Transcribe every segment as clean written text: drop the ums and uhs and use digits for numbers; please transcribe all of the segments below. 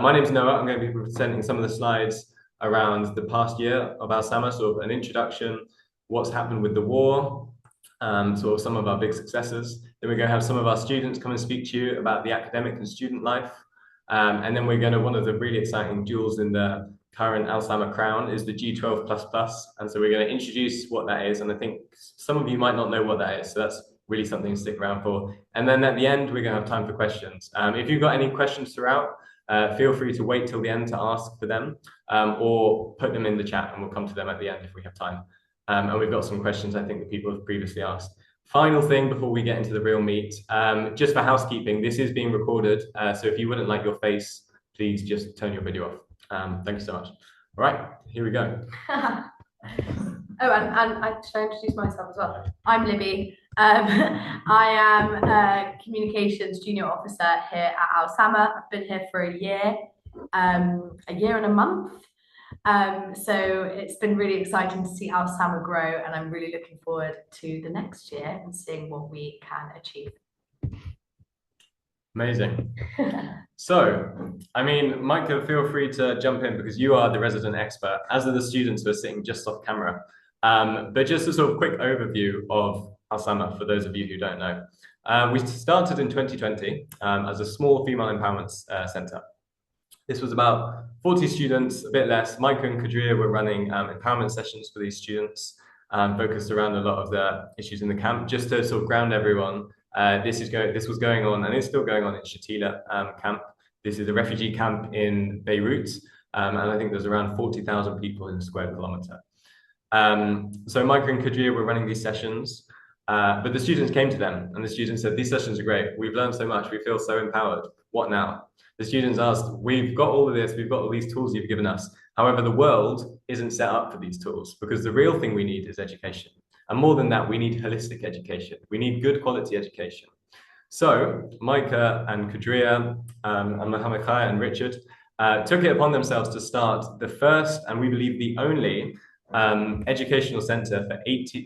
My name's Noah. I'm going to be presenting some of the slides around the past year of Alsama, sort of an introduction, what's happened with the war, sort of some of our big successes. Then we're going to have some of our students come and speak to you about the academic and student life. And then we're going to, one of the really exciting jewels in the current Alsama crown is the G12++. And so we're going to introduce what that is. And I think some of you might not know what that is. So that's really something to stick around for. And then at the end, we're going to have time for questions. If you've got any questions throughout, feel free to wait till the end to ask for them, or put them in the chat and we'll come to them at the end if we have time. And we've got some questions I think that people have previously asked. Final thing before we get into the real meat, just for housekeeping, this is being recorded. So if you wouldn't like your face, please just turn your video off. Thank you so much. All right, here we go. Oh, and should I introduce myself as well? I'm Libby. I am a communications junior officer here at Alsama. I've been here for a year and a month. So it's been really exciting to see Alsama grow, and I'm really looking forward to the next year and seeing what we can achieve. Amazing. So, I mean, Micah, feel free to jump in because you are the resident expert, as are the students who are sitting just off camera. But just a sort of quick overview of Alsama for those of you who don't know. We started in 2020 as a small female empowerment centre. This was about 40 students, a bit less. Micah and Kadria were running empowerment sessions for these students, focused around a lot of the issues in the camp. Just to sort of ground everyone, this was going on and it's still going on in Shatila camp. This is a refugee camp in Beirut, and I think there's around 40,000 people in a square kilometre. So Micah and Kadria were running these sessions, but the students came to them and the students said, these sessions are great. We've learned so much. We feel so empowered. What now? The students asked, we've got all of this. We've got all these tools you've given us. However, the world isn't set up for these tools because the real thing we need is education. And more than that, we need holistic education. We need good quality education. So Micah and Kadria and Mohammed Khaya and Richard took it upon themselves to start the first, and we believe the only, educational center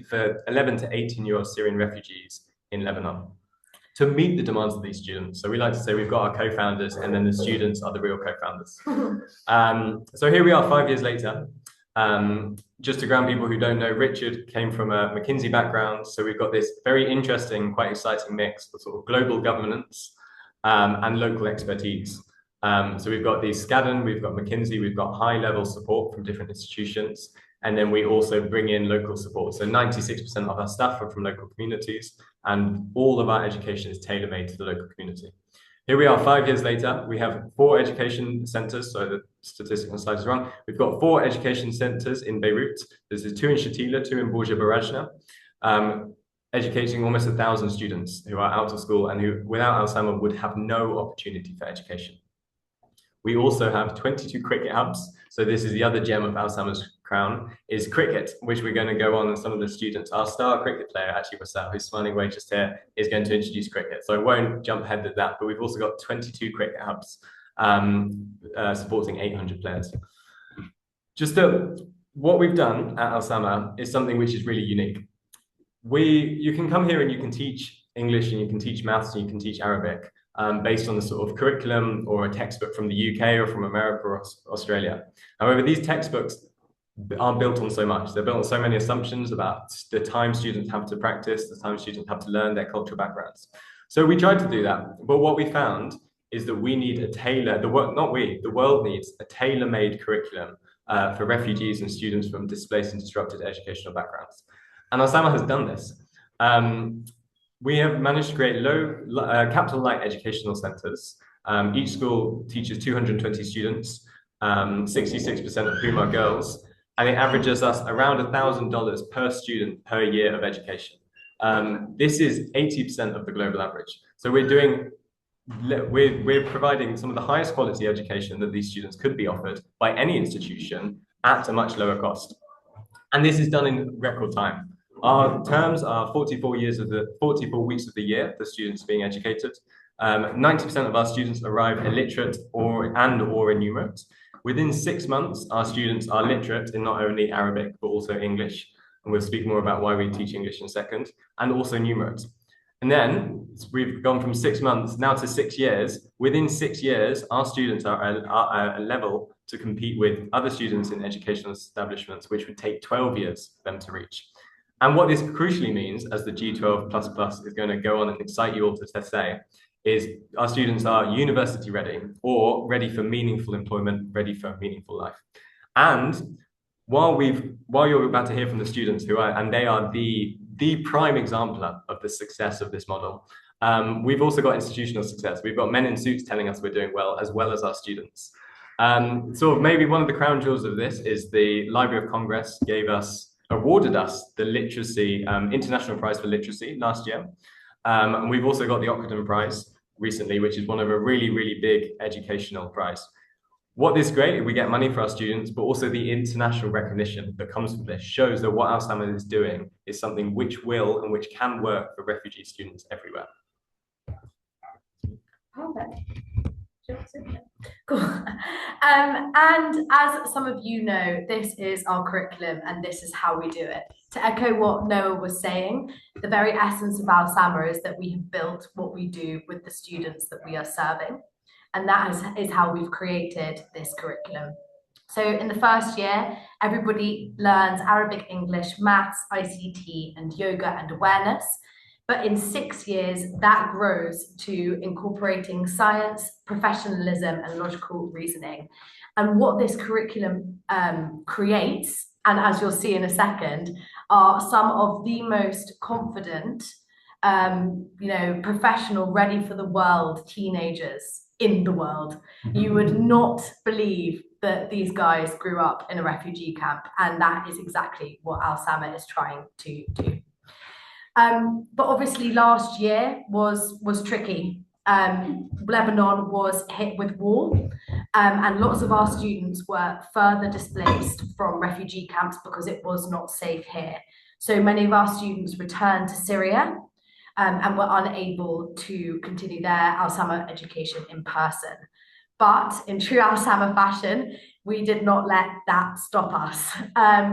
for 11 to 18-year-old Syrian refugees in Lebanon to meet the demands of these students. So we like to say we've got our co-founders and then the students are the real co-founders. So here we are 5 years later. Just to ground people who don't know, Richard came from a McKinsey background. So we've got this very interesting, quite exciting mix of sort of global governance and local expertise. So we've got these Skadden, we've got McKinsey, we've got high-level support from different institutions. And then we also bring in local support. So 96% of our staff are from local communities, and all of our education is tailor-made to the local community. Here we are 5 years later. We have 4 education centers. So the statistic on the slide is wrong. We've got 4 education centers in Beirut. There's 2 in Shatila, 2 in Borja Barajna, educating almost 1,000 students who are out of school and who, without Alsama, would have no opportunity for education. We also have 22 cricket hubs. So this is the other gem of Alsama's crown, is cricket, which we're going to go on, and some of the students, our star cricket player, actually Wissal, who's smiling away just here, is going to introduce cricket. So I won't jump ahead of that, but we've also got 22 cricket hubs supporting 800 players. What we've done at Alsama is something which is really unique. You can come here and you can teach English and you can teach maths and you can teach Arabic based on the sort of curriculum or a textbook from the UK or from America or Australia. However, these textbooks are built on so much. They're built on so many assumptions about the time students have to practice, the time students have to learn their cultural backgrounds. So we tried to do that, but what we found is that we need the world needs a tailor-made curriculum for refugees and students from displaced and disrupted educational backgrounds. And Alsama has done this. We have managed to create capital-light educational centers. Each school teaches 220 students, 66% of whom are girls, and it averages us around $1,000 per student per year of education. This is 80% of the global average. So we're providing some of the highest quality education that these students could be offered by any institution at a much lower cost. And this is done in record time. Our terms are 44 weeks of the year, the students being educated. 90% of our students arrive illiterate or enumerate. Within 6 months, our students are literate in not only Arabic, but also English. And we'll speak more about why we teach English in a second, and also numerate. And then we've gone from 6 months now to 6 years. Within 6 years, our students are at a level to compete with other students in educational establishments, which would take 12 years for them to reach. And what this crucially means, as the G12++ is going to go on and excite you all to say, is our students are university ready or ready for meaningful employment, ready for a meaningful life. And while you're about to hear from the students and they are the prime example of the success of this model, we've also got institutional success. We've got men in suits telling us we're doing well as our students. Sort of maybe one of the crown jewels of this is the Library of Congress awarded us the Literacy International Prize for Literacy last year. And we've also got the Ockenden Prize recently, which is one of a really, really big educational prize. What is great, we get money for our students, but also the international recognition that comes from this shows that what Alsama is doing is something which will and which can work for refugee students everywhere. Cool. And as some of you know, this is our curriculum and this is how we do it. To echo what Noah was saying, the very essence of Alsama is that we have built what we do with the students that we are serving. And that is how we've created this curriculum. So in the first year, everybody learns Arabic, English, maths, ICT, and yoga and awareness. But in 6 years, that grows to incorporating science, professionalism, and logical reasoning. And what this curriculum creates, and as you'll see in a second, are some of the most confident, professional, ready for the world teenagers in the world. You would not believe that these guys grew up in a refugee camp, and that is exactly what Alsama is trying to do. But obviously last year was tricky. Lebanon was hit with war, and lots of our students were further displaced from refugee camps because it was not safe here. So many of our students returned to Syria and were unable to continue their Alsama education in person. But in true Alsama fashion, we did not let that stop us.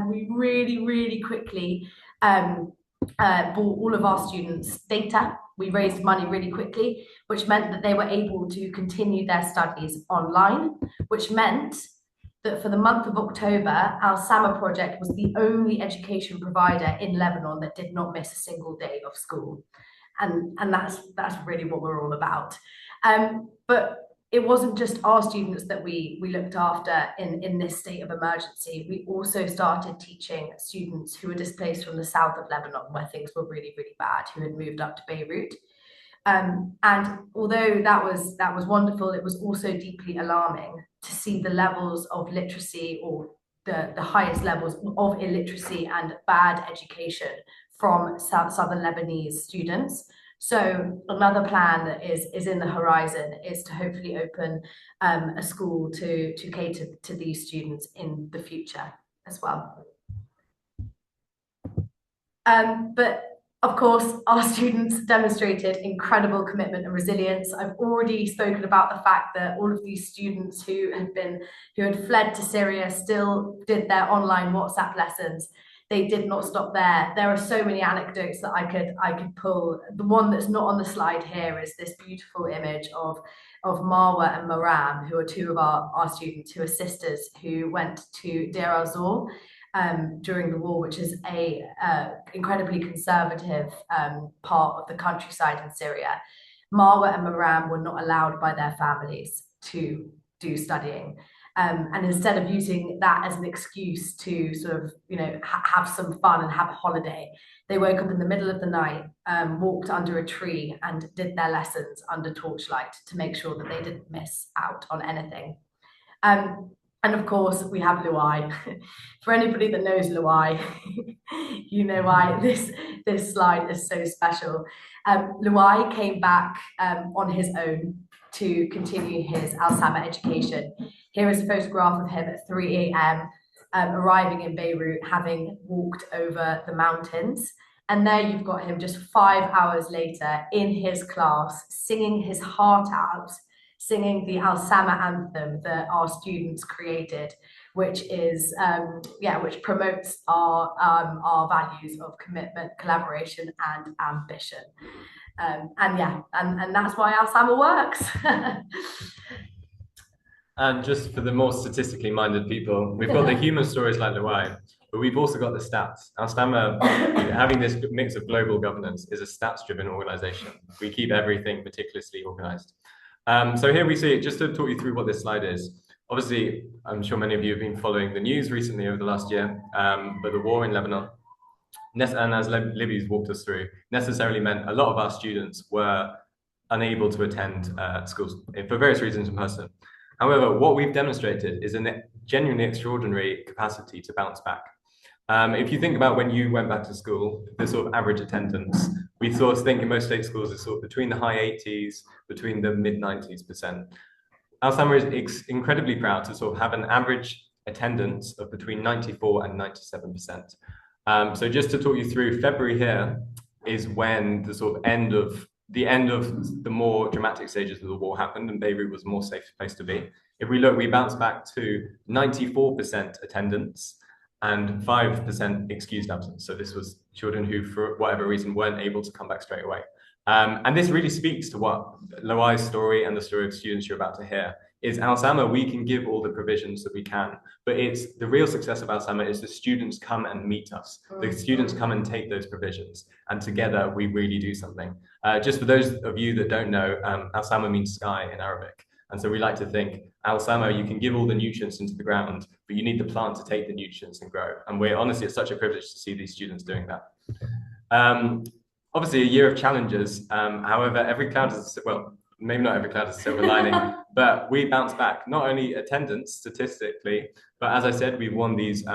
We really, really quickly bought all of our students data. We raised money really quickly, which meant that they were able to continue their studies online, which meant that for the month of October, Alsama Project was the only education provider in Lebanon that did not miss a single day of school. And that's really what we're all about. But it wasn't just our students that we looked after in this state of emergency. We also started teaching students who were displaced from the south of Lebanon, where things were really, really bad, who had moved up to Beirut. And although that was wonderful, it was also deeply alarming to see the levels of literacy, or the highest levels of illiteracy and bad education from southern Lebanese students. So another plan that is in the horizon is to hopefully open a school to cater to these students in the future as well. But of course, our students demonstrated incredible commitment and resilience. I've already spoken about the fact that all of these students who had fled to Syria still did their online WhatsApp lessons. They did not stop there. There are so many anecdotes that I could pull. The one that's not on the slide here is this beautiful image of Marwa and Maram, who are two of our students, who are sisters, who went to Deir al-Zor during the war, which is a incredibly conservative part of the countryside in Syria. Marwa and Maram were not allowed by their families to do studying. And instead of using that as an excuse to sort of, have some fun and have a holiday, they woke up in the middle of the night, walked under a tree and did their lessons under torchlight to make sure that they didn't miss out on anything. And of course, we have Luai. For anybody that knows Luai, you know why this slide is so special. Luai came back on his own to continue his Alsama education. Here is a photograph of him at 3 a.m. Arriving in Beirut, having walked over the mountains. And there you've got him just 5 hours later in his class, singing his heart out, singing the Alsama anthem that our students created, which is, which promotes our values of commitment, collaboration, and ambition. And yeah, and that's why Alsama works. And just for the more statistically minded people, we've got the human stories like Luai, but we've also got the stats. Alsama, having this mix of global governance, is a stats-driven organization. We keep everything meticulously organized. So here we see, just to talk you through what this slide is. Obviously, I'm sure many of you have been following the news recently over the last year, but the war in Lebanon, and as Libby's walked us through, necessarily meant a lot of our students were unable to attend schools for various reasons in person. However, what we've demonstrated is a genuinely extraordinary capacity to bounce back. If you think about when you went back to school, the sort of average attendance, we sort of think in most state schools is sort of between the high 80s, between the mid 90s%. Alsama is incredibly proud to sort of have an average attendance of between 94 and 97%. So just to talk you through, February here is when the sort of end of the more dramatic stages of the war happened, and Beirut was a more safe place to be. If we look, we bounced back to 94% attendance and 5% excused absence. So this was children who, for whatever reason, weren't able to come back straight away. And this really speaks to what Loai's story and the story of students you're about to hear is. Alsama, we can give all the provisions that we can, but it's the real success of Alsama is the students come and meet us. The students come and take those provisions, and together we really do something. Just for those of you that don't know, Alsama means sky in Arabic. And so we like to think, Alsama, you can give all the nutrients into the ground, but you need the plant to take the nutrients and grow. And we're honestly, it's such a privilege to see these students doing that. Obviously, a year of challenges. However, every cloud is, well, maybe not every cloud is a silver lining, but we bounced back, not only attendance statistically, but as I said, we won these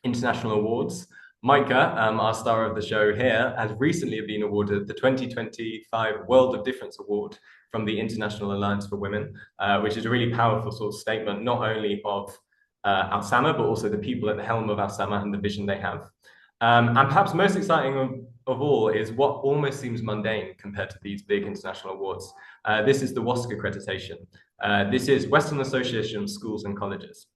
international awards. Micah, our star of the show here, has recently been awarded the 2025 World of Difference Award from the International Alliance for Women, which is a really powerful sort of statement, not only of Alsama, but also the people at the helm of Alsama and the vision they have. And perhaps most exciting of all is what almost seems mundane compared to these big international awards. This is the WASC accreditation. This is Western Association of Schools and Colleges.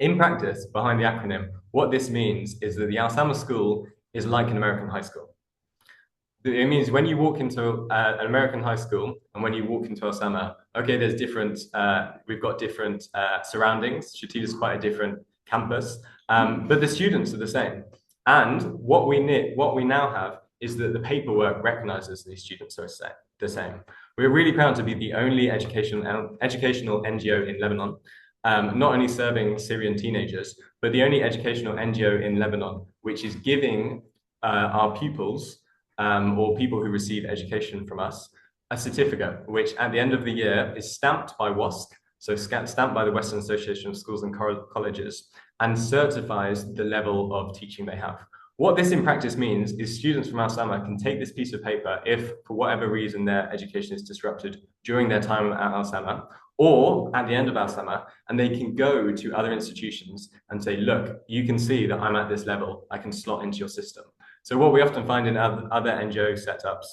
In practice, behind the acronym, what this means is that the Alsama school is like an American high school. It means when you walk into an American high school and when you walk into Alsama, okay, there's different, we've got different surroundings. Shatil is quite a different campus, but the students are the same. And what we now have is that the paperwork recognizes these students are the same. We're really proud to be the only educational NGO in Lebanon, not only serving Syrian teenagers, but the only educational NGO in Lebanon, which is giving our pupils or people who receive education from us a certificate, which at the end of the year is stamped by WASC, so stamped by the Western Association of Schools and Colleges, and certifies the level of teaching they have. What this in practice means is students from Alsama can take this piece of paper if, for whatever reason, their education is disrupted during their time at Alsama, or at the end of Alsama, and they can go to other institutions and say, look, you can see that I'm at this level, I can slot into your system. So what we often find in other NGO setups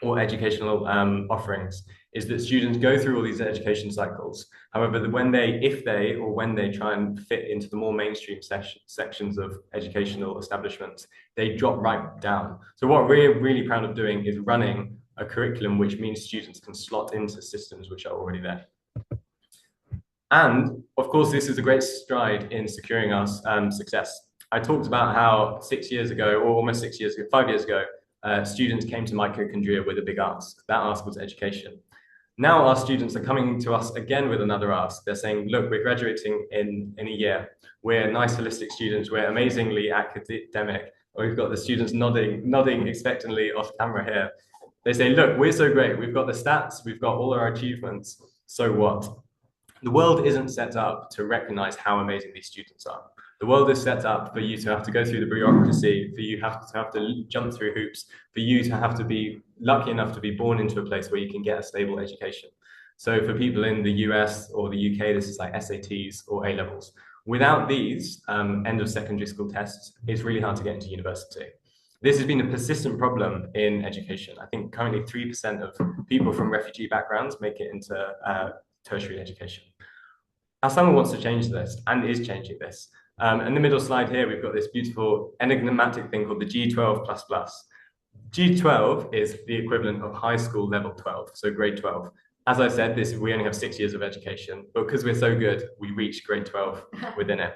or educational offerings is that students go through all these education cycles. However, when they try and fit into the more mainstream sections of educational establishments, they drop right down. So what we're really proud of doing is running a curriculum which means students can slot into systems which are already there. And of course, this is a great stride in securing us success. I talked about how 6 years ago, or almost 6 years ago, 5 years ago, students came to mitochondria with a big ask. That ask was education. Now our students are coming to us again with another ask. They're saying, look, we're graduating in a year. We're nice, holistic students. We're amazingly academic. We've got the students nodding expectantly off camera here. They say, look, we're so great. We've got the stats. We've got all our achievements. So what? The world isn't set up to recognize how amazing these students are. The world is set up for you to have to go through the bureaucracy, for you to have to jump through hoops, for you to have to be lucky enough to be born into a place where you can get a stable education. So for people in the US or the UK, this is like SATs or A levels. Without these end of secondary school tests, it's really hard to get into university. This has been a persistent problem in education. I think currently 3% of people from refugee backgrounds make it into tertiary education. Alsama wants to change this and is changing this. In the middle slide here, we've got this beautiful enigmatic thing called the G12++. G12 is the equivalent of high school level 12, so grade 12. As I said, we only have 6 years of education, but because we're so good, we reach grade 12 within it.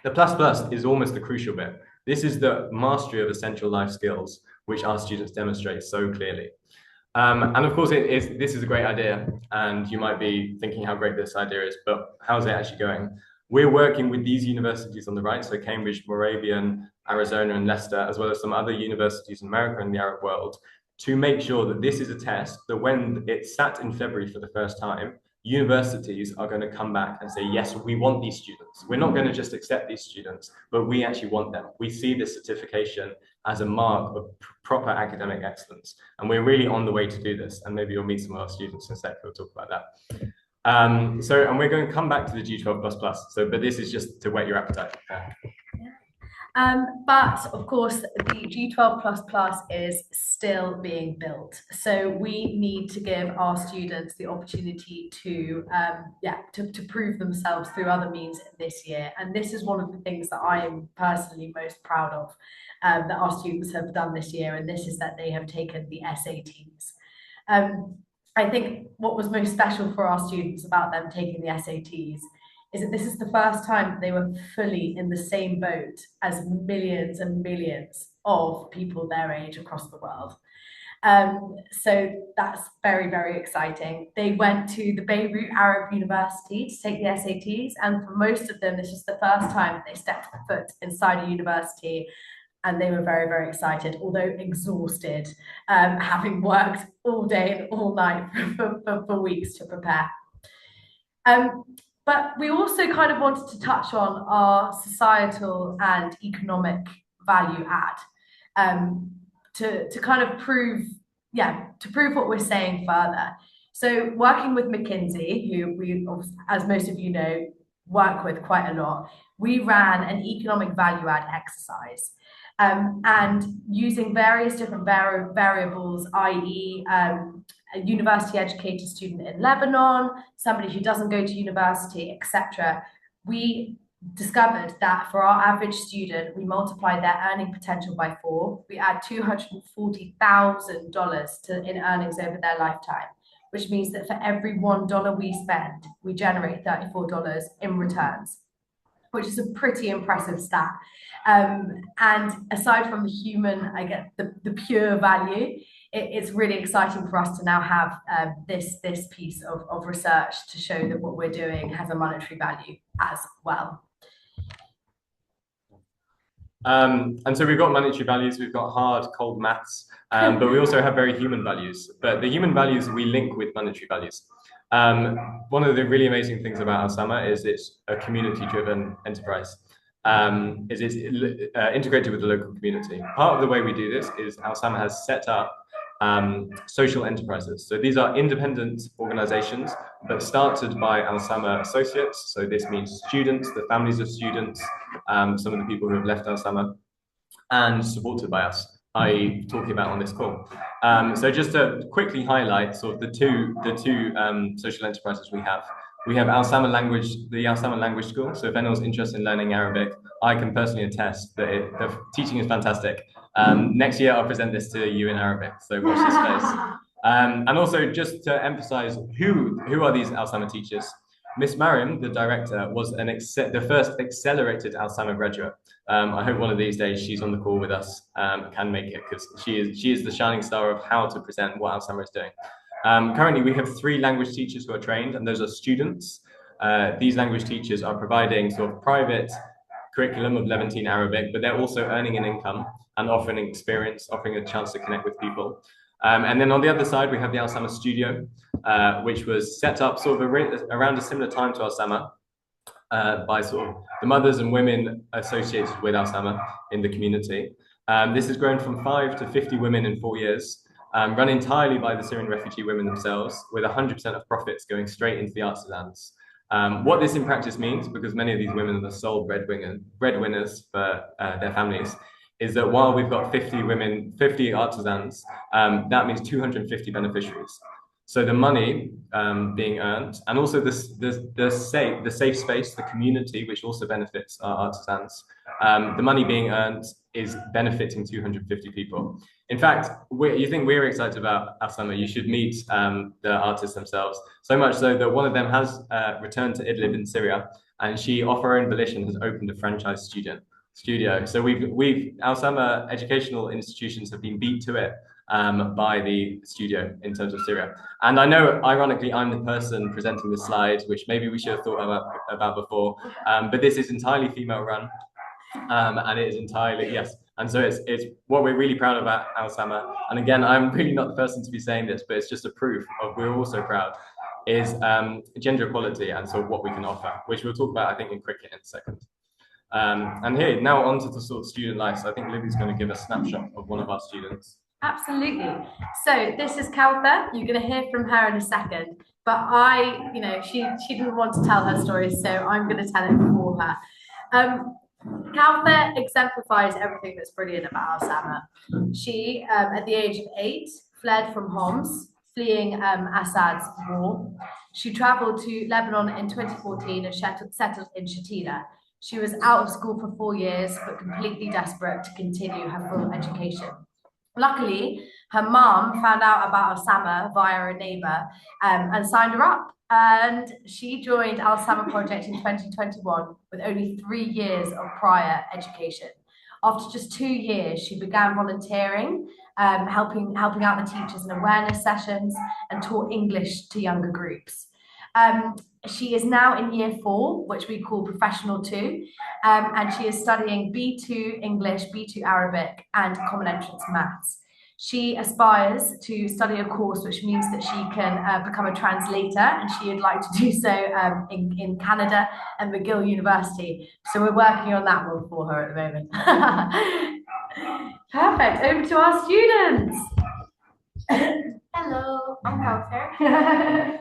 The plus plus is almost the crucial bit. This is the mastery of essential life skills, which our students demonstrate so clearly. And of course, this is a great idea, and you might be thinking how great this idea is, but how's it actually going? We're working with these universities on the right, so Cambridge, Moravian, Arizona, and Leicester, as well as some other universities in America and the Arab world, to make sure that this is a test that when it's sat in February for the first time, universities are going to come back and say, yes, we want these students. We're not going to just accept these students, but we actually want them. We see this certification as a mark of proper academic excellence. And we're really on the way to do this. And maybe you'll meet some of our students in a sec who'll talk about that. And we're going to come back to the G12++. But this is just to whet your appetite. But of course, the G12++ is still being built. So we need to give our students the opportunity to prove themselves through other means this year. And this is one of the things that I am personally most proud of that our students have done this year. And this is that they have taken the SATs. I think what was most special for our students about them taking the SATs is that this is the first time that they were fully in the same boat as millions and millions of people their age across the world. So that's very, very exciting. They went to the Beirut Arab University to take the SATs, and for most of them, this was the first time they stepped foot inside a university, and they were very, very excited, although exhausted, having worked all day and all night for weeks to prepare. But we also kind of wanted to touch on our societal and economic value add to kind of prove what we're saying further. So working with McKinsey, who we, as most of you know, work with quite a lot, we ran an economic value add exercise. And using various different variables, i.e. A university educated student in Lebanon, somebody who doesn't go to university, etc. We discovered that for our average student, we multiply their earning potential by 4. We add $240,000 in earnings over their lifetime, which means that for every $1 we spend, we generate $34 in returns, which is a pretty impressive stat. And aside from the human, I get the pure value, it's really exciting for us to now have this piece of research to show that what we're doing has a monetary value as well. And so we've got monetary values, we've got hard, cold maths, but we also have very human values. But the human values we link with monetary values. One of the really amazing things about Alsama is it's a community-driven enterprise. It's integrated with the local community. Part of the way we do this is Alsama has set up social enterprises. So these are independent organizations, but started by Alsama associates. So this means students, the families of students, some of the people who have left Alsama, and supported by us, i.e. talking about on this call. So just to quickly highlight sort of the two social enterprises we have. We have the Alsama Language School. So if anyone's interested in learning Arabic, I can personally attest that the teaching is fantastic. Next year, I'll present this to you in Arabic, so watch this space. And also, just to emphasize who are these Alsama teachers? Miss Mariam, the director, was the first accelerated Alsama graduate. I hope one of these days she's on the call with us, can make it, because she is the shining star of how to present what Alsama is doing. Currently, we have 3 language teachers who are trained, and those are students. These language teachers are providing sort of private curriculum of Levantine Arabic, but they're also earning an income and offering experience, offering a chance to connect with people. And then on the other side, we have the Alsama Studio, which was set up sort of around a similar time to Alsama by sort of the mothers and women associated with Alsama in the community. This has grown from 5 to 50 women in 4 years. Run entirely by the Syrian refugee women themselves, with 100% of profits going straight into the artisans. What this in practice means, because many of these women are the sole breadwinners for their families, is that while we've got 50 artisans, that means 250 beneficiaries. So the money being earned, and also the safe space, the community, which also benefits our artisans. The money being earned is benefiting 250 people. In fact, you think we're excited about Alsama, you should meet the artists themselves. So much so that one of them has returned to Idlib in Syria, and she, off her own volition, has opened a franchise studio. So we've Alsama educational institutions have been beat to it by the studio in terms of Syria. And I know, ironically, I'm the person presenting the slide, which maybe we should have thought about before, but this is entirely female run. And it is entirely, yes. And so it's what we're really proud about Alsama. And again, I'm really not the person to be saying this, but it's just a proof of we're also proud is gender equality and so what we can offer, which we'll talk about, I think, in cricket in a second. And here, now on to the sort of student life. So I think Livy's going to give a snapshot of one of our students. Absolutely. So this is Kawther. You're going to hear from her in a second. But she didn't want to tell her story, so I'm going to tell it for her. Kawther exemplifies everything that's brilliant about Alsama. She, at the age of 8, fled from Homs, fleeing Assad's war. She traveled to Lebanon in 2014 and settled in Shatila. She was out of school for 4 years, but completely desperate to continue her full education. Luckily, her mom found out about Alsama via a neighbor and signed her up. And she joined Alsama Project in 2021 with only 3 years of prior education. After just 2 years, she began volunteering, helping out the teachers in awareness sessions and taught English to younger groups. She is now in year 4, which we call professional 2, and she is studying B2 English, B2 Arabic, and Common Entrance Maths. She aspires to study a course which means that she can become a translator, and she would like to do so in Canada and McGill University. So we're working on that one for her at the moment. Perfect. Over to our students. Hello, I'm Kawther.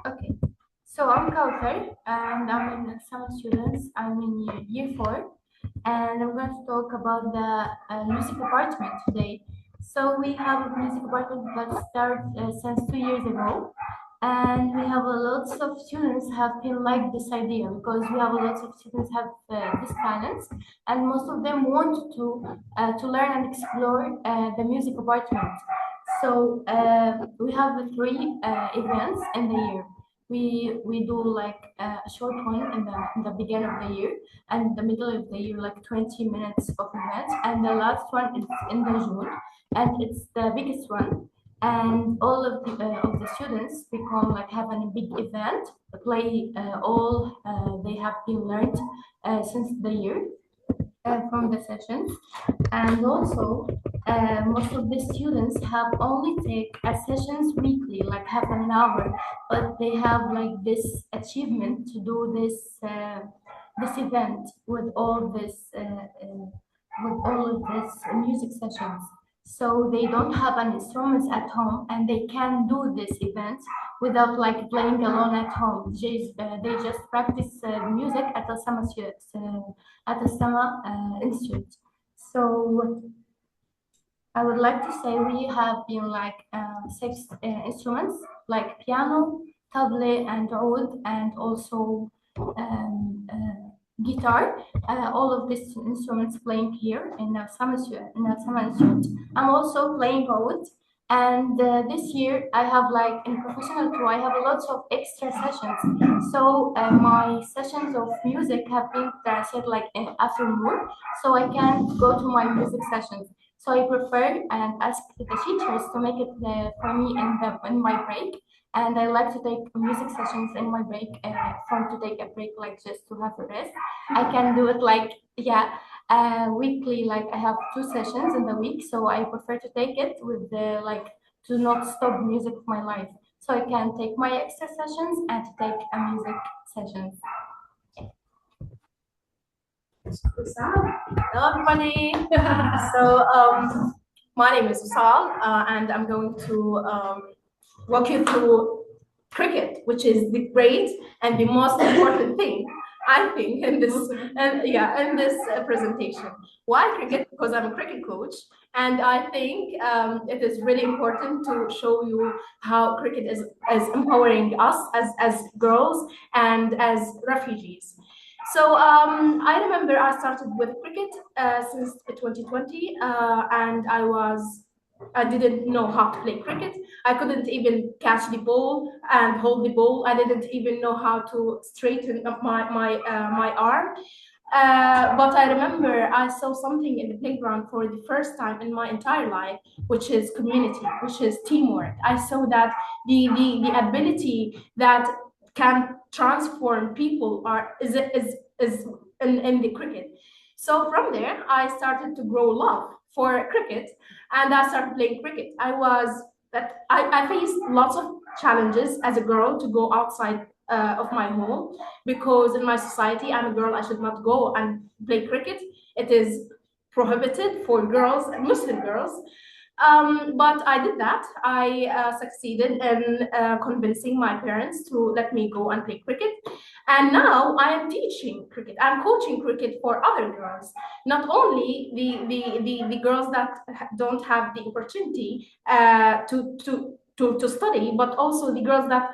Okay, so I'm Kawther and I'm in some students. I'm in year 4 and I'm going to talk about the music department today. So we have a music department that started since 2 years ago, and we have a lots of students have been like this idea because we have a lot of students have these talents, and most of them want to learn and explore the music department. So we have 3 events in the year. We do like a short one in the beginning of the year, and the middle of the year like 20 minutes of events, and the last one is in the June, and it's the biggest one. And all of the students become like having a big event, play all they have been learned since the year from the sessions. And also most of the students have only take sessions weekly, like half an hour, but they have like this achievement to do this event with all this with all of this music sessions. So they don't have an instruments at home, and they can do this event without like playing alone at home. They just practice music at Alsama Institute. So I would like to say we have been like 6 instruments like piano, tabla, and oud, and also guitar. All of these instruments playing here in Alsama Institute. I'm also playing oud, and this year I have like in professional too, I have a lot of extra sessions. So my sessions of music have been set like in afternoon, so I can go to my music sessions. So I prefer and ask the teachers to make it for me in my break. And I like to take music sessions in my break, to take a break, like just to have a rest. I can do it like, weekly, like I have 2 sessions in the week. So I prefer to take it with to not stop music of my life. So I can take my extra sessions and to take a music sessions. Hello, everybody. My name is Wissal, and I'm going to walk you through cricket, which is the great and the most important thing, I think, in this presentation. Why cricket? Because I'm a cricket coach, and I think it is really important to show you how cricket is empowering us as girls and as refugees. So I remember I started with cricket since 2020, and I didn't know how to play cricket. I couldn't even catch the ball and hold the ball. I didn't even know how to straighten up my arm. But I remember I saw something in the playground for the first time in my entire life, which is community, which is teamwork. I saw that the ability that can transform people is in the cricket. So from there, I started to grow love for cricket, and I started playing cricket. I faced lots of challenges as a girl to go outside of my home, because in my society, I'm a girl, I should not go and play cricket. It is prohibited for girls, Muslim girls. But I did that. I succeeded in convincing my parents to let me go and play cricket. And now I am teaching cricket. I'm coaching cricket for other girls, not only the girls that don't have the opportunity to study, but also the girls that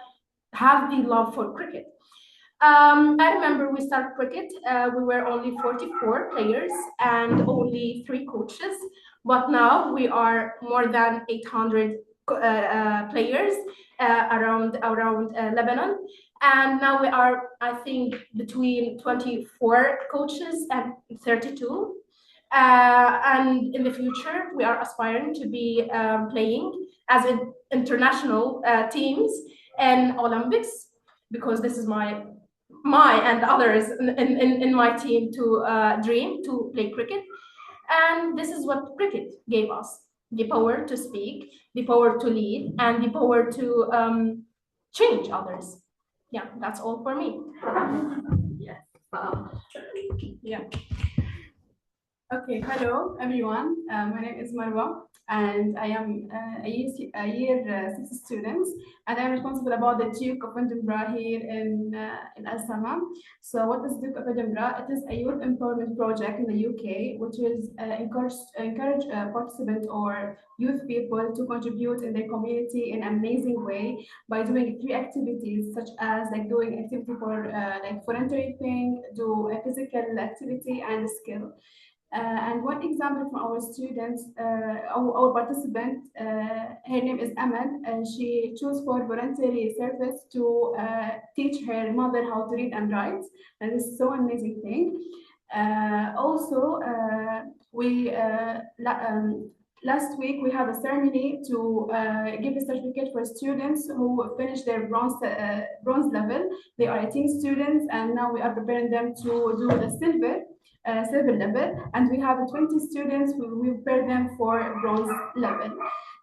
have the love for cricket. I remember we started cricket. We were only 44 players and only 3 coaches, but now we are more than 800 players around Lebanon, and now we are, I think, between 24 coaches and 32. And in the future, we are aspiring to be playing as international teams in Olympics, because this is my and others in my team to dream to play cricket. And this is what cricket gave us: the power to speak, the power to lead, and the power to change others. Yeah, that's all for me. Yes. Wow. Yeah. Okay, hello everyone. My name is Marwa, and I am a year 6 student, and I'm responsible about the Duke of Edinburgh here in Alsama. So, what is Duke of Edinburgh? It is a youth empowerment project in the UK, which is encourage participants or youth people to contribute in their community in an amazing way by doing 3 activities, such as like doing activity for like voluntary thing, do a physical activity and a skill. And one example from our students, our participant, her name is Amal. She chose for voluntary service to teach her mother how to read and write. And this is so amazing thing. Also, we last week we had a ceremony to give a certificate for students who finished their bronze level. They are 18 students, and now we are preparing them to do the silver level, and we have 20 students who we prepare them for bronze level.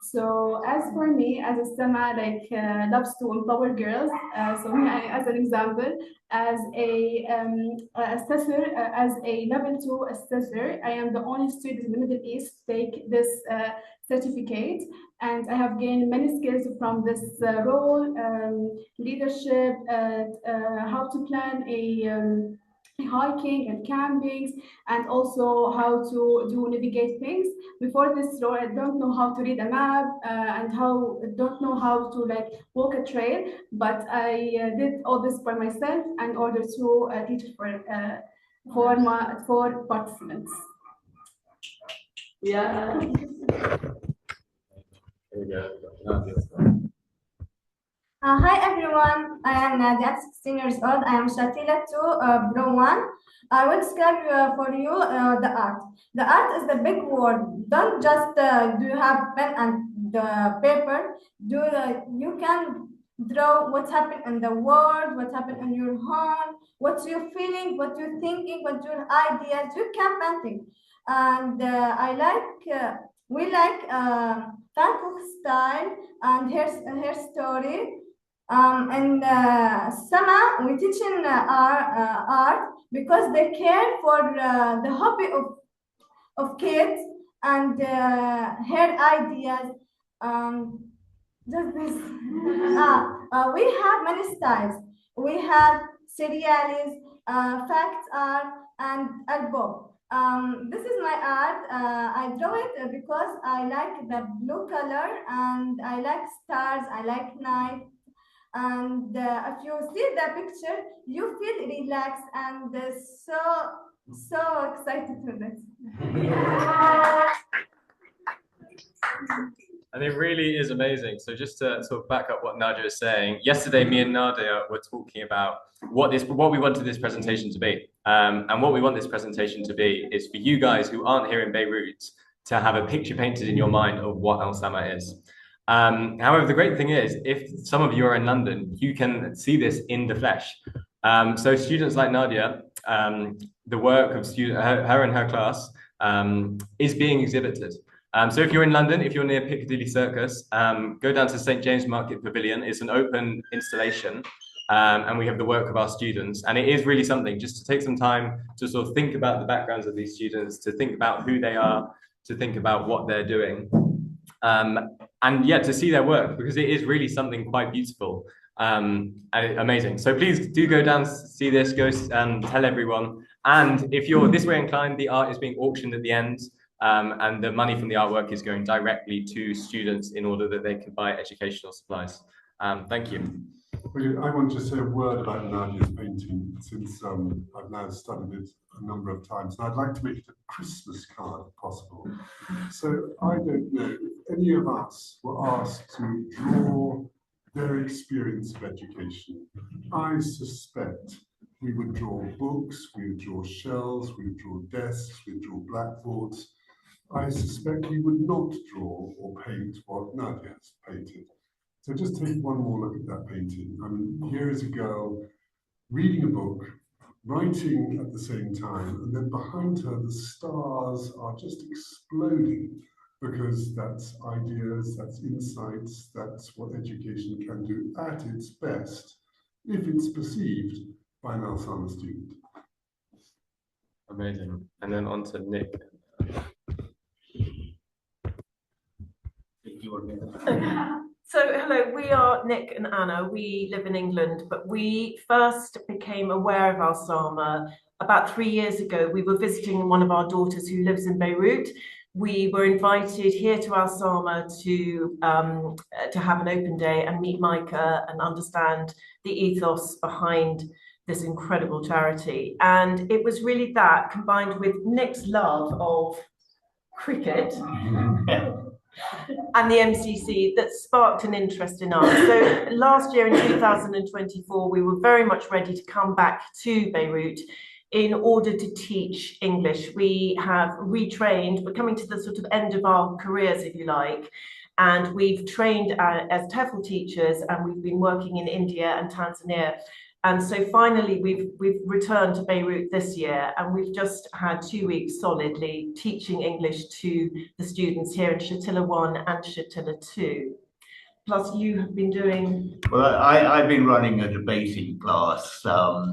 So as for me, as a SEMA, loves to empower girls. So me, as an example, as a assessor, as a level 2 assessor, I am the only student in the Middle East to take this certificate, and I have gained many skills from this role, leadership, how to plan a hiking and campings, and also how to navigate things. Before this role, I don't know how to read a map and don't know how to walk a trail, but I did all this by myself in order to teach it for participants. Yeah. Hi everyone, I am Nadia, 16 years old. I am Shatila 2, Pro 1. I will describe for you the art. The art is the big word. Don't just do you have pen and the paper. You can draw what's happened in the world, what happened in your home, what you're feeling, what you're thinking, what your ideas. You can painting. And we like Van Gogh style and her story. And Sama, we teach in art because they care for the hobby of kids and her ideas. Just this. We have many styles. We have serials, fact art, and album. This is my art. I draw it because I like the blue color and I like stars. I like night. And if you see the picture, you feel relaxed and so excited with it. And it really is amazing. So just to sort of back up what Nadia is saying, yesterday me and Nadia were talking about what we wanted this presentation to be. And what we want this presentation to be is for you guys who aren't here in Beirut to have a picture painted in your mind of what Alsama is. However, the great thing is, if some of you are in London, you can see this in the flesh. So students like Nadia, the work of her and her class is being exhibited. So if you're in London, if you're near Piccadilly Circus, go down to St. James Market Pavilion. It's an open installation, and we have the work of our students. And it is really something just to take some time to sort of think about the backgrounds of these students, to think about who they are, to think about what they're doing. And yeah, to see their work, because it is really something quite beautiful and amazing. So please do go down, see this, go tell everyone. And if you're this way inclined, the art is being auctioned at the end. And the money from the artwork is going directly to students in order that they can buy educational supplies. Thank you. I want to say a word about Nadia's painting, since I've now studied it a number of times, and I'd like to make it a Christmas card if possible. So I don't know if any of us were asked to draw their experience of education. I suspect we would draw books, we would draw shelves, we would draw desks, we would draw blackboards. I suspect we would not draw or paint what Nadia has painted. So just take one more look at that painting. I mean, here is a girl reading a book, writing at the same time, and then behind her the stars are just exploding, because that's ideas, that's insights, that's what education can do at its best, if it's perceived by an Alsama student. Amazing. And then on to Nick. So hello, we are Nick and Anna. We live in England, but we first became aware of Alsama about 3 years ago. We were visiting one of our daughters who lives in Beirut. We were invited here to Alsama to have an open day and meet Micah and understand the ethos behind this incredible charity. And it was really that, combined with Nick's love of cricket and the MCC, that sparked an interest in us. So last year in 2024, we were very much ready to come back to Beirut in order to teach English. We have retrained, we're coming to the sort of end of our careers, if you like, and we've trained as TEFL teachers, and we've been working in India and Tanzania. And so finally, we've returned to Beirut this year, and we've just had 2 weeks solidly teaching English to the students here in Shatila 1 and Shatila 2. Plus, you have been doing... Well, I've been running a debating class,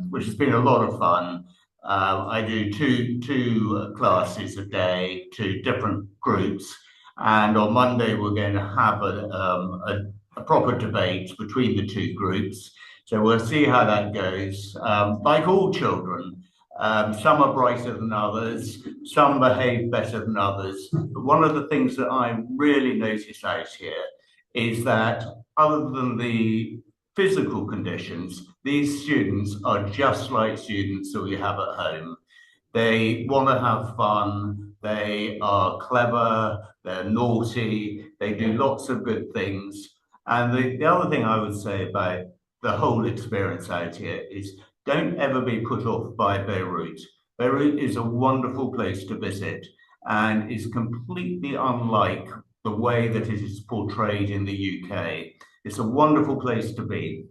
which has been a lot of fun. I do two classes a day, 2 different groups. And on Monday, we're going to have a proper debate between the 2 groups. So we'll see how that goes. Like all children, some are brighter than others, some behave better than others. But one of the things that I really notice out here is that other than the physical conditions, these students are just like students that we have at home. They want to have fun, they are clever, they're naughty, they do lots of good things. And the other thing I would say about the whole experience out here is don't ever be put off by Beirut. Beirut is a wonderful place to visit and is completely unlike the way that it is portrayed in the UK. It's a wonderful place to be.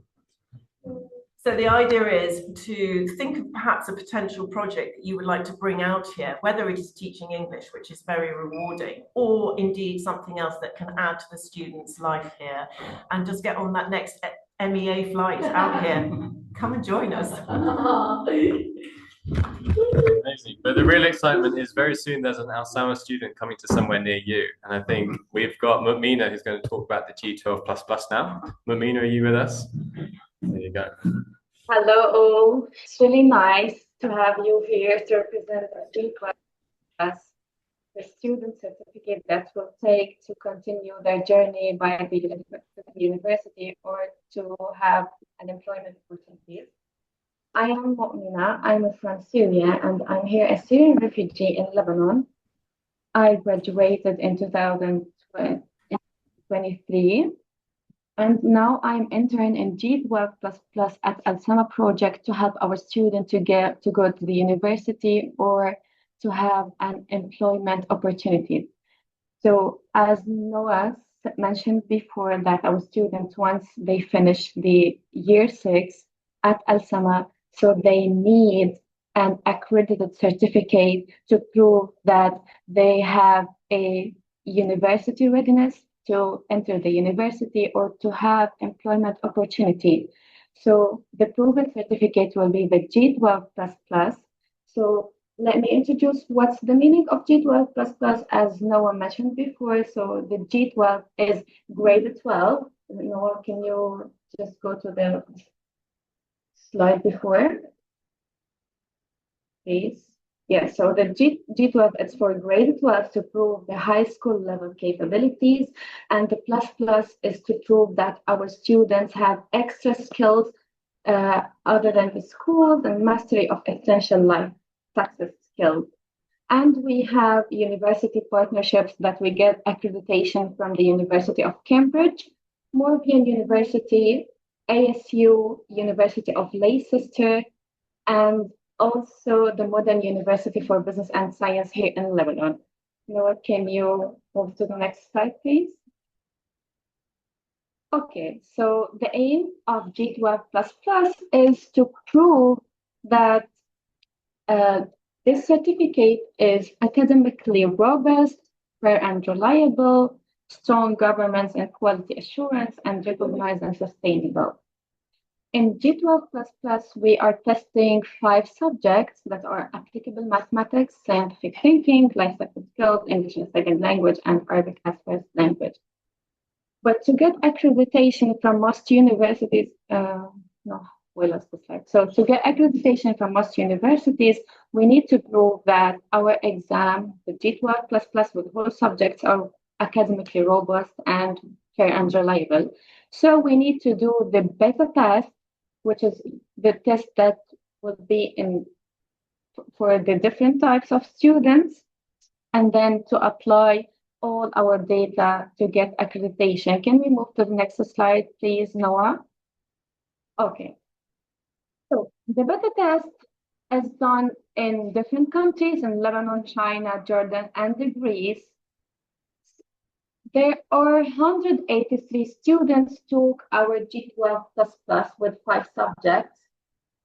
So the idea is to think of perhaps a potential project that you would like to bring out here, whether it is teaching English, which is very rewarding, or indeed something else that can add to the student's life here, and just get on that next MEA flight out here. Come and join us. Amazing. But the real excitement is very soon there's an Alsama student coming to somewhere near you. And I think we've got Mumina who's going to talk about the G12++ now. Mumina, are you with us? There you go. Hello all. It's really nice to have you here to represent the G12+, the student certificate that will take to continue their journey by the university or to have an employment opportunities. I am Mu'mina. I'm from Syria and I'm here a Syrian refugee in Lebanon. I graduated in 2023 and now I'm intern in G12++ at Alsama project to help our students to go to the university or to have an employment opportunity. So as Noah mentioned before that our students, once they finish the year 6 at Alsama, so they need an accredited certificate to prove that they have a university readiness to enter the university or to have employment opportunity. So the proven certificate will be the G12++. So let me introduce what's the meaning of G12++, as Noah mentioned before. So the G12 is grade 12. Noah, can you just go to the slide before, please? Yes, so the G12 is for grade 12 to prove the high school level capabilities, and the ++ is to prove that our students have extra skills other than the schools and mastery of essential life success skills. And we have university partnerships that we get accreditation from the University of Cambridge, Moravian University, ASU, University of Leicester, and also the Modern University for Business and Science here in Lebanon. Noah, can you move to the next slide, please? Okay, so the aim of G12++ is to prove that this certificate is academically robust, fair and reliable, strong governance and quality assurance, and recognized and sustainable. In G12++, we are testing 5 subjects that are applicable mathematics, scientific thinking, life cycle skills, English as a second language, and Arabic as first language. But to get accreditation from most universities, So to get accreditation from most universities, we need to prove that our exam, the G12++ with all subjects, are academically robust and fair and reliable. So we need to do the beta test, which is the test that would be for the different types of students, and then to apply all our data to get accreditation. Can we move to the next slide, please, Noah? Okay. So the beta test is done in different countries, in Lebanon, China, Jordan, and Greece. There are 183 students took our G12++ with 5 subjects.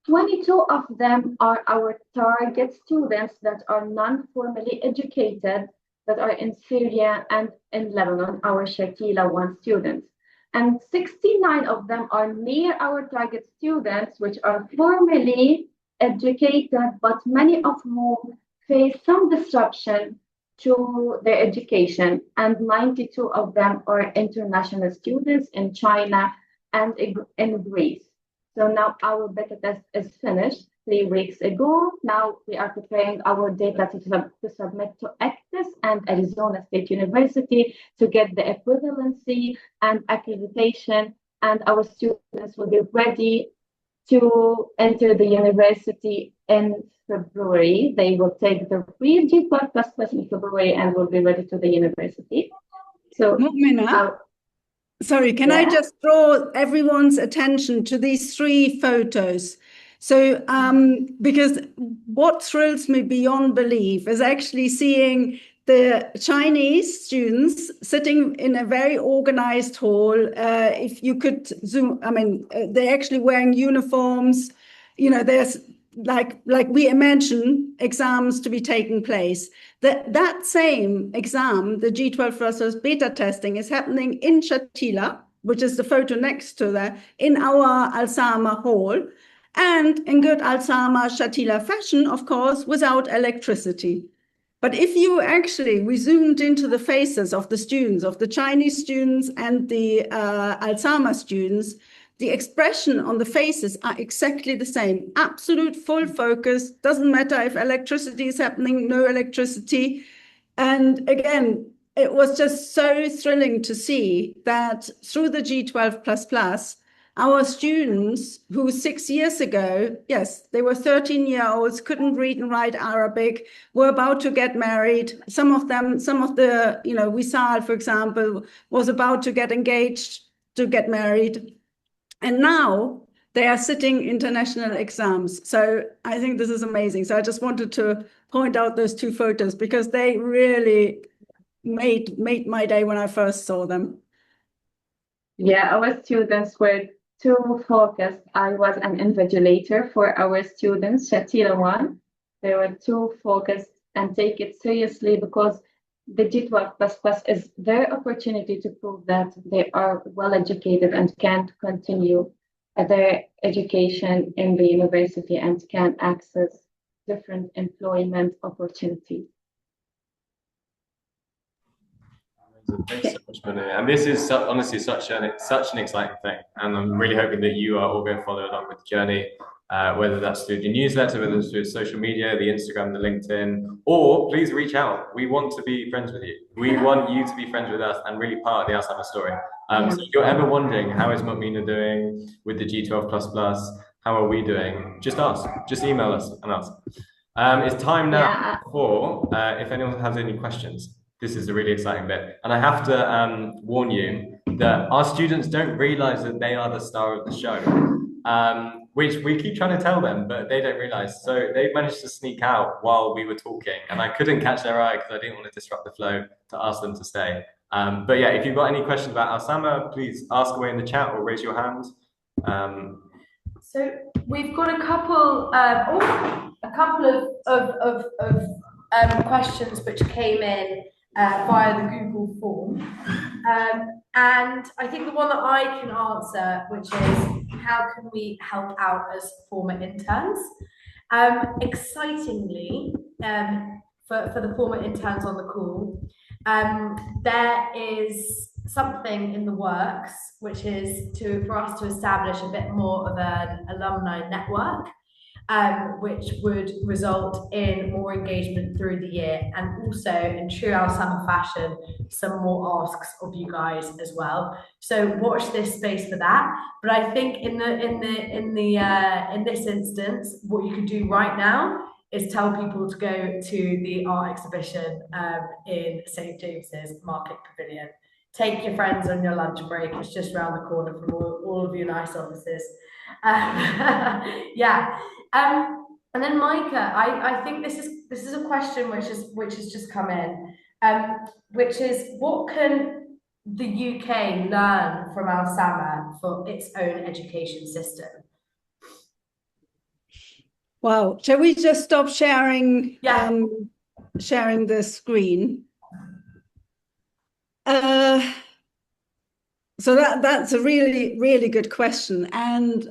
22 of them are our target students that are non-formally educated, that are in Syria and in Lebanon, our Shatila 1 students. And 69 of them are near our target students, which are formally educated, but many of whom face some disruption to their education. And 92 of them are international students in China and in Greece. So now our beta test is finished 3 weeks ago. Now we are preparing our data to submit to ECTIS and Arizona State University to get the equivalency and accreditation, and our students will be ready to enter the university in February. They will take the real G12++ in February and will be ready to the university. So, Mu'mina, sorry, can I just draw everyone's attention to these 3 photos? So, because what thrills me beyond belief is actually seeing the Chinese students sitting in a very organized hall. If you could zoom, I mean, they're actually wearing uniforms. You know, there's like we imagine exams to be taking place. That same exam, the G12+ beta testing, is happening in Shatila, which is the photo next to that, in our Alsama hall. and in good Alsama Shatila fashion, of course, without electricity. But if you actually, we zoomed into the faces of the students, of the Chinese students and the Alsama students, the expression on the faces are exactly the same. Absolute full focus, doesn't matter if electricity is happening, no electricity. And again, it was just so thrilling to see that through the G12++, our students who 6 years ago, yes, they were 13-year-olds, couldn't read and write Arabic, were about to get married. Some of the, Wissal, for example, was about to get engaged, to get married. And now they are sitting international exams. So I think this is amazing. So I just wanted to point out those two photos because they really made my day when I first saw them. Yeah, our students were too focused. I was an invigilator for our students, Shatila 1. They were too focused and take it seriously because the G12++ is their opportunity to prove that they are well educated and can continue their education in the university and can access different employment opportunities. Thanks so much, Manu. And this is honestly such an exciting thing. And I'm really hoping that you are all going to follow along with the journey, whether that's through the newsletter, whether it's through social media, the Instagram, the LinkedIn, or please reach out. We want to be friends with you. We want you to be friends with us and really part of the Alsama story. So if you're ever wondering, how is Mokmina doing with the G12++? How are we doing? Just ask. Just email us and ask. It's time now for, if anyone has any questions. This is a really exciting bit. And I have to warn you that our students don't realize that they are the star of the show, which we keep trying to tell them, but they don't realize. So they managed to sneak out while we were talking, and I couldn't catch their eye because I didn't want to disrupt the flow to ask them to stay. But yeah, if you've got any questions about Alsama, please ask away in the chat or raise your hand. So we've got a couple of questions which came in via the Google form. And I think the one that I can answer, which is how can we help out as former interns? Excitingly, for the former interns on the call, there is something in the works, which is for us to establish a bit more of an alumni network, which would result in more engagement through the year, and also in true Alsama fashion, some more asks of you guys as well. So watch this space for that. But I think in this instance, what you could do right now is tell people to go to the art exhibition in St. James's Market Pavilion. Take your friends on your lunch break. It's just around the corner from all of your nice offices. Yeah. And then Micah, I think this is a question which has just come in, which is what can the UK learn from Alsama for its own education system? Wow, shall we just stop sharing? Yeah. Sharing the screen? So that's a really, really good question. And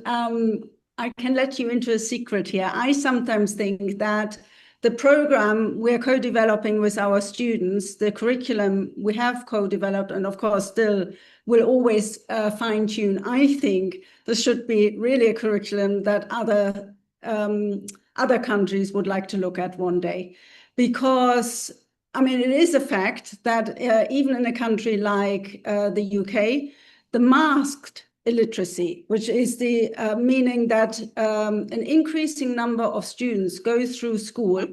I can let you into a secret here. I sometimes think that the program we're co-developing with our students, the curriculum we have co-developed, and of course still will always fine-tune. I think this should be really a curriculum that other countries would like to look at one day. Because, I mean, it is a fact that even in a country like the UK, the masked illiteracy, which is the meaning that an increasing number of students go through school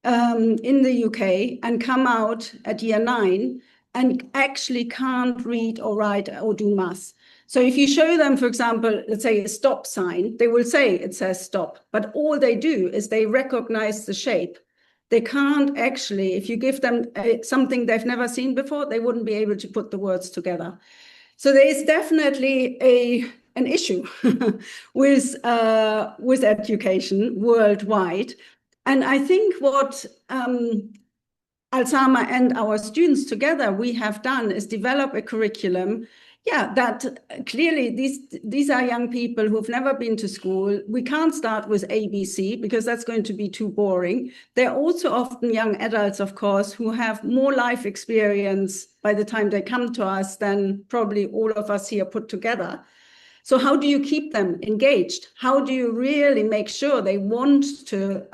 in the UK and come out at year 9 and actually can't read or write or do maths. So if you show them, for example, let's say a stop sign, they will say it says stop, but all they do is they recognize the shape. They can't actually, if you give them something they've never seen before, they wouldn't be able to put the words together. So there is definitely an issue with education worldwide. And I think what Alsama and our students together we have done is develop a curriculum yeah, that clearly these are young people who've never been to school. We can't start with ABC because that's going to be too boring. They're also often young adults, of course, who have more life experience by the time they come to us than probably all of us here put together. So how do you keep them engaged? How do you really make sure they want to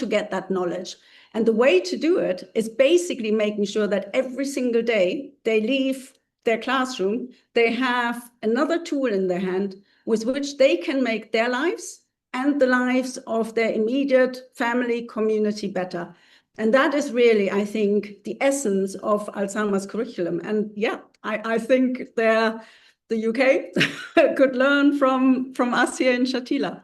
get that knowledge? And the way to do it is basically making sure that every single day they leave their classroom, they have another tool in their hand with which they can make their lives and the lives of their immediate family community better. And that is really, I think, the essence of Alsama's curriculum. And yeah, I think the UK could learn from us here in Shatila.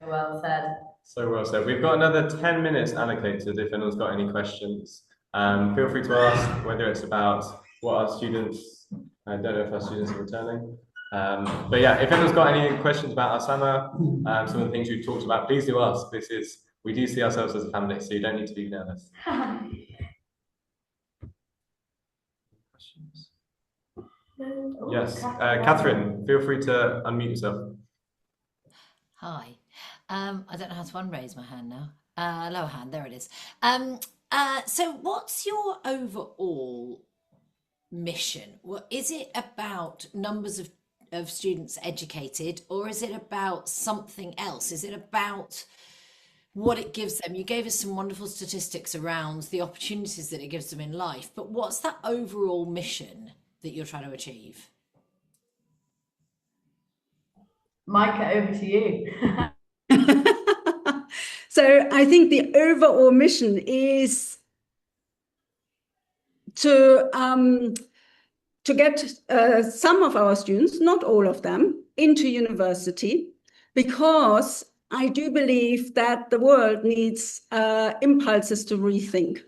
Well said. So well said. We've got another 10 minutes allocated if anyone's got any questions. Feel free to ask, whether it's about what our students, I don't know if our students are returning. But yeah, if anyone's got any questions about Alsama, some of the things we've talked about, please do ask. We do see ourselves as a family, so you don't need to be nervous. Questions? Yes, Catherine, feel free to unmute yourself. Hi. I don't know how to unraise my hand now. Lower hand, there it is. So what's your overall mission? Well, is it about numbers of students educated, or is it about something else? Is it about what it gives them? You gave us some wonderful statistics around the opportunities that it gives them in life, but what's that overall mission that you're trying to achieve? Micah, over to you. So I think the overall mission is to get some of our students, not all of them, into university, because I do believe that the world needs impulses to rethink.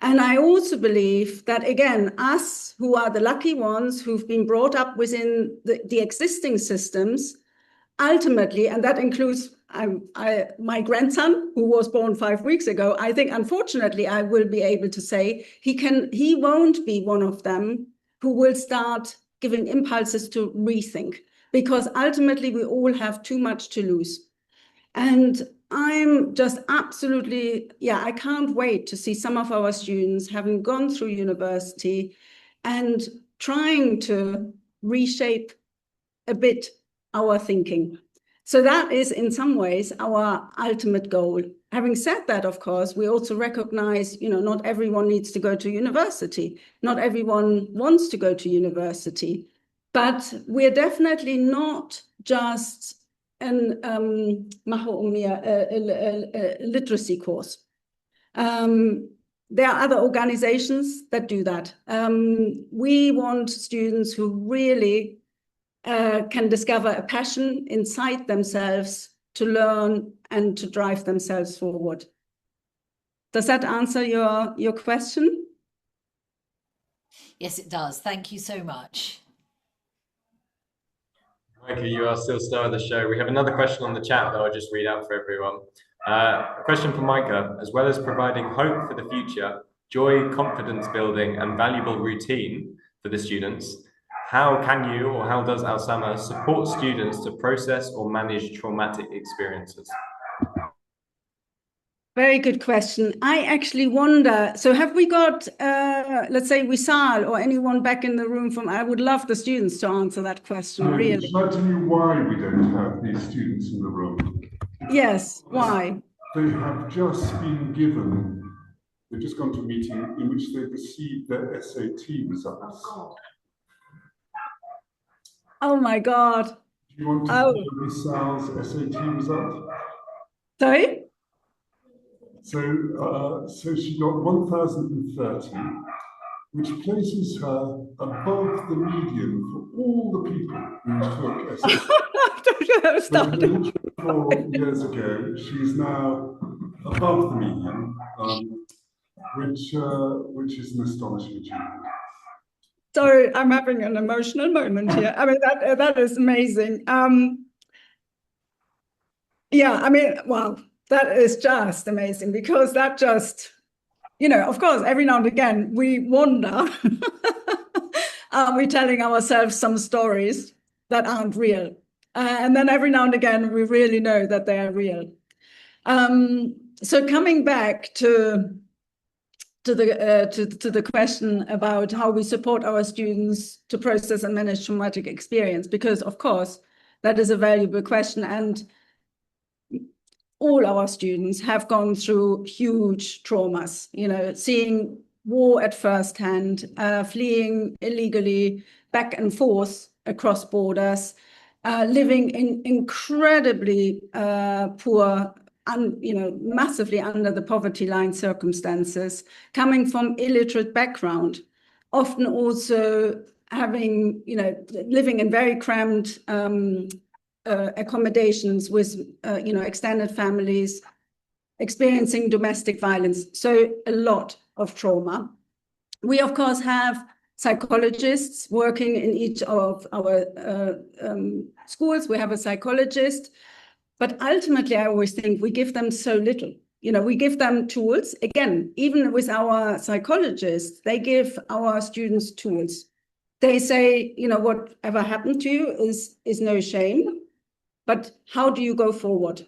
And I also believe that, again, us who are the lucky ones who've been brought up within the existing systems, ultimately, and that includes my grandson, who was born 5 weeks ago, I think, unfortunately, I will be able to say he won't be one of them who will start giving impulses to rethink, because ultimately we all have too much to lose. And I'm just absolutely, I can't wait to see some of our students having gone through university and trying to reshape a bit our thinking. So that is in some ways our ultimate goal. Having said that, of course, we also recognize, not everyone needs to go to university. Not everyone wants to go to university, but we're definitely not just an literacy course. There are other organizations that do that. We want students who really can discover a passion inside themselves to learn and to drive themselves forward. Does that answer your question? Yes, it does. Thank you so much. Micah, you are still star of the show. We have another question on the chat that I'll just read out for everyone. A question from Micah: as well as providing hope for the future, joy, confidence building, and valuable routine for the students, how can you, or how does Alsama support students to process or manage traumatic experiences? Very good question. I actually wonder, so have we got, let's say, Wissal or anyone back in the room from, I would love the students to answer that question, really. Shall I tell you why we don't have these students in the room? Yes, why? They have just been given, they've just gone to a meeting in which they've received their SAT results. Oh, God. Oh my God. Do you want to know Wissal's SAT result? Sorry? So she got 1,030, which places her above the median for all the people who took SAT. 4 years ago, she's now above the median, which is an astonishing achievement. Sorry, I'm having an emotional moment here. I mean, that is amazing. Wow, that is just amazing, because that just of course, every now and again we wonder, are we telling ourselves some stories that aren't real? And then every now and again we really know that they are real. So coming back to the question about how we support our students to process and manage traumatic experience, because of course that is a valuable question, and all our students have gone through huge traumas, seeing war at first hand, fleeing illegally back and forth across borders, living in incredibly poor, massively under the poverty line circumstances, coming from illiterate background, often also having, living in very cramped accommodations with, extended families, experiencing domestic violence. So a lot of trauma. We, of course, have psychologists working in each of our schools. We have a psychologist, but ultimately, I always think we give them so little. We give them tools. Again, even with our psychologists, they give our students tools. They say, whatever happened to you is no shame, but how do you go forward?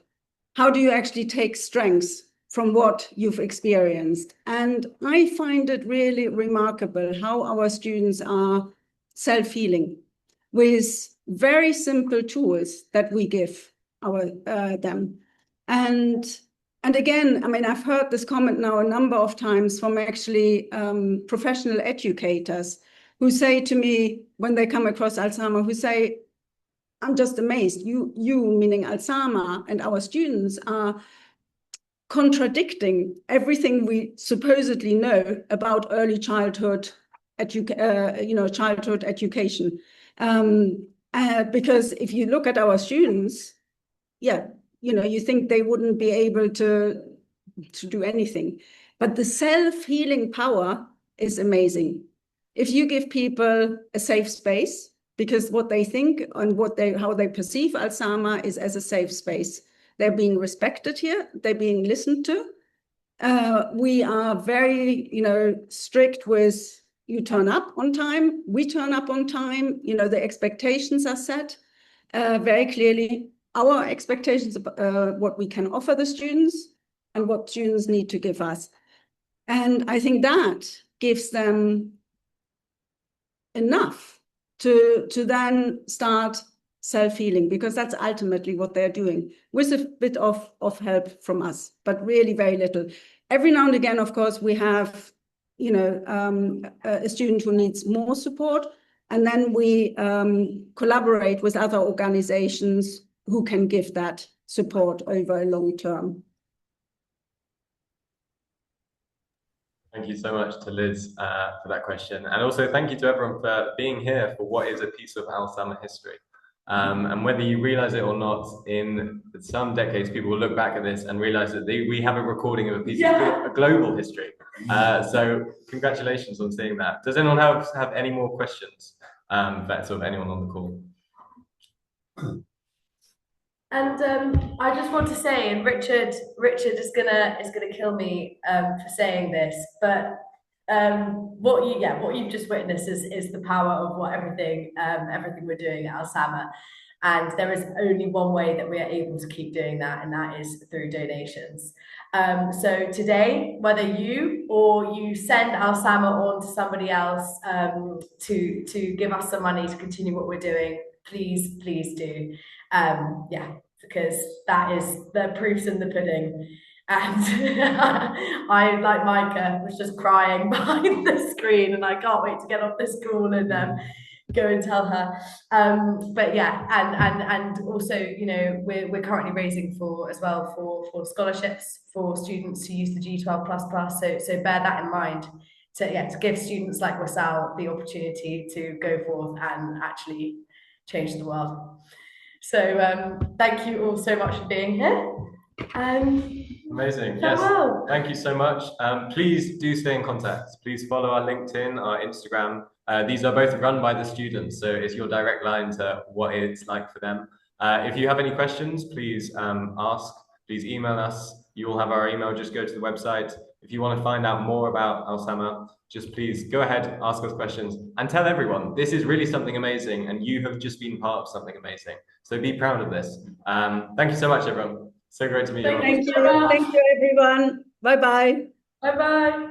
How do you actually take strengths from what you've experienced? And I find it really remarkable how our students are self-healing with very simple tools that we give them. And again, I've heard this comment now a number of times from actually professional educators who say to me when they come across Alsama, who say, I'm just amazed. You meaning Alsama, and our students are contradicting everything we supposedly know about early childhood, childhood education. Because if you look at our students, you think they wouldn't be able to do anything. But the self-healing power is amazing. If you give people a safe space, because what they think and how they perceive Alsama is as a safe space. They're being respected here. They're being listened to. We are very, strict with you turn up on time. We turn up on time. The expectations are set very clearly. Our expectations of what we can offer the students and what students need to give us. And I think that gives them enough to then start self-healing, because that's ultimately what they're doing, with a bit of help from us, but really very little. Every now and again, of course, we have, a student who needs more support, and then we collaborate with other organizations who can give that support over a long term. Thank you so much to Liz for that question. And also thank you to everyone for being here for what is a piece of Alsama history. And whether you realize it or not, in some decades, people will look back at this and realize that we have a recording of a piece of a global history. So congratulations on seeing that. Does anyone have any more questions for sort of anyone on the call? And I just want to say, and Richard is gonna kill me for saying this, but what you've just witnessed is the power of what everything we're doing at Alsama, and there is only one way that we are able to keep doing that, and that is through donations. So today, whether you send Alsama on to somebody else to give us some money to continue what we're doing, please do. Because that is the proof's in the pudding. And I, like Micah, was just crying behind the screen, and I can't wait to get off this call and go and tell her. But yeah, and also, we're currently raising for scholarships for students to use the G12++. So bear that in mind. To give students like Wissal the opportunity to go forth and actually change the world. So thank you all so much for being here. Amazing. Yes. Thank you so much. Please do stay in contact. Please follow our LinkedIn, our Instagram. These are both run by the students, so it's your direct line to what it's like for them. If you have any questions, please ask. Please email us. You all have our email. Just go to the website. If you want to find out more about Alsama, just please go ahead, ask us questions, and tell everyone this is really something amazing, and you have just been part of something amazing. So be proud of this. Thank you so much, everyone. So great to meet you. Thank you, everyone. Bye bye. Bye bye.